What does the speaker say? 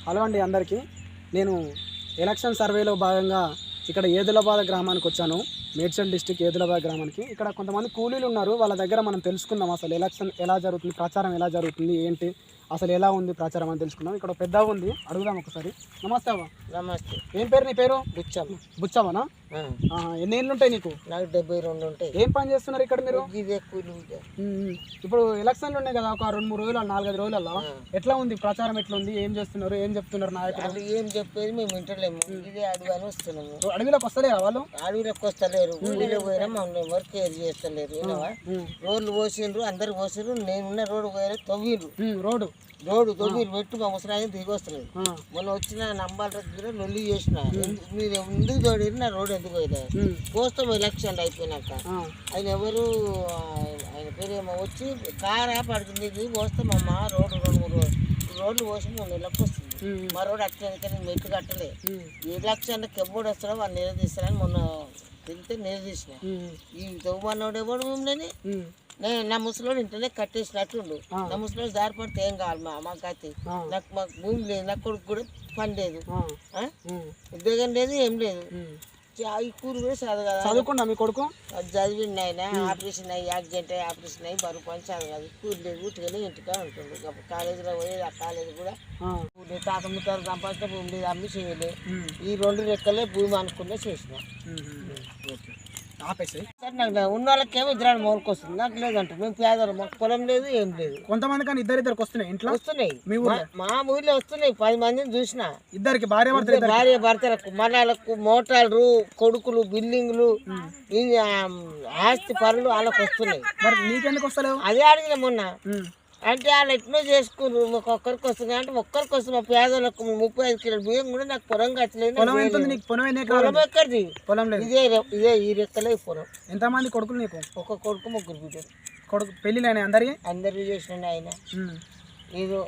Hello అండి అందరికీ. నేను ఎలక్షన్ సర్వేలో భాగంగా ఇక్కడ ఏదులాబాద్ గ్రామానికి వచ్చాను. మేడ్చల్ డిస్టిక్ ఏదులాబాద్ గ్రామానికి. ఇక్కడ కొంతమంది కూలీలు ఉన్నారు. వాళ్ళ దగ్గర మనం తెలుసుకుందాం అసలు ఎలక్షన్ ఎలా జరుగుతుంది, ప్రచారం ఎలా జరుగుతుంది, ఏంటి అసలు ఎలా ఉంది ప్రచారం అని తెలుసుకుందాం. ఇక్కడ పెద్ద ఉంది, అడుగుదాం ఒకసారి. నమస్తే అవ్వ. నమస్తే. ఏం పేరు నీ పేరు? బుచ్చమ్మ. బుచ్చమ్మనా? ఎన్ని ఏళ్ళు ఉంటాయి నీకు? నాకు 72 ఉంటాయి. ఏం పని చేస్తున్నారు ఇక్కడ మీరు? ఇదే కూలి. ఇప్పుడు ఎలక్షన్లు ఉన్నాయి కదా, ఒక 2-3 రోజులు 4-5 రోజులలో ఎట్లా ఉంది ప్రచారం? ఎట్లా ఉంది? ఏం చేస్తున్నారు? ఏం చెప్తున్నారు నాయకులు? వాళ్ళు ఏం చెప్పేది మేము వింటలేము. ఇదే అడవిని వస్తున్నాము. అడవిలోకి వస్తలేరా వాళ్ళు? అడవిలోకి వస్తలేరు. ఊళ్ళో పోయినా మమ్మల్ని ఎవరు కేర్ చేస్తలేరు. రోడ్లు పోసిండ్రు, అందరు పోసిండ్రు. నేనున్న రోడ్డు పోయినా తవ్విండ్రు. రోడ్డు తొమ్మిది పెట్టి మా ముసలాయన దిగి వస్తలేదు. మొన్న వచ్చిన నంబాల దగ్గర లొల్లి చేసిన, మీరు ఎందుకు తోడిరు, నా రోడ్డు ఎందుకు పోయినా పోస్తాం ఎలక్షన్ అయిపోయినాక. ఆయన ఎవరు, ఆయన పేరేమో వచ్చి కారా పడుతుంది పోస్తామమ్మా రోడ్డు 2-3 రోడ్లు పోసి 3 నెలలకు వస్తుంది. మా రోడ్డు అట్లా మెట్టు కట్టలే. ఎలక్షన్కి ఎప్పుడు వస్తారో వాళ్ళు నిలదీస్తారని మొన్న తింటే నిలదీసిన. ఈ తవ్వమన్నోడు ఎవడు మిమ్మల్ని నా ముసలోడు ఇంటనే కట్టేసినట్టుండు. నా ముసలోడు దారిపడితే ఏం కావాలి మాకు అయితే. మాకు భూమి లేదు, నా కొడుకు కూడా పని లేదు, ఉద్యోగం లేదు, ఏం లేదు. ఈ కూర కూడా చదువుకున్నా మీ కొడుకు? చదివిండి ఆయన. ఆపరేషన్ అయ్యి యాక్సిడెంట్ అయ్యి ఆపరేషన్ అయ్యి బరువు పని చదవదు. కూర లేదు, ఉట్టుగానే ఇంటికా ఉంటుండు. కాలేజీలో పోయేది, ఆ కాలేజీ కూడా తాత ముత్తాలు సంపాదించిన భూమి లేదు, అమ్మి చేయలే. ఈ 2 రెక్కలే భూమి అనుకునే చేసిన. నాకు ఉన్న వాళ్ళకేమో 2 మూలకి వస్తుంది, నాకు లేదంట. మేము పేదలు, మాకు పొలం లేదు, ఏం లేదు. కొంతమంది కానీ ఇద్దరికి వస్తున్నాయి ఇంట్లో. వస్తున్నాయి, మా ఊర్లో వస్తున్నాయి. 10 మందిని చూసిన. ఇద్దరికి భార్య భర్తలకు, మనాలకు, మోటార్లు, కొడుకులు, బిల్డింగ్లు, ఆస్తి పనులు వాళ్ళకి వస్తున్నాయి. మరి నీకెందుకు వస్తలేవు? అదే అడిగిన మొన్న. అంటే వాళ్ళు ఎట్లా చేసుకున్నారు, మాకు ఒక్కరికి వస్తుంది అంటే ఒక్కరికి వస్తుంది. మా పేదలకు 35 కిలోల బియ్యం కూడా నాకు పొలం కట్టలేదు. పొలం ఎక్కడిది? పొలం లేదు. ఇదే ఈ రెక్కలే పొలం. ఎంతమంది కొడుకులు నీకు? ఒక కొడుకు, 3 బిడ్డలు. కొడుకు పెళ్ళిళ్ళు అందరికి చేసిన ఆయన. ఇది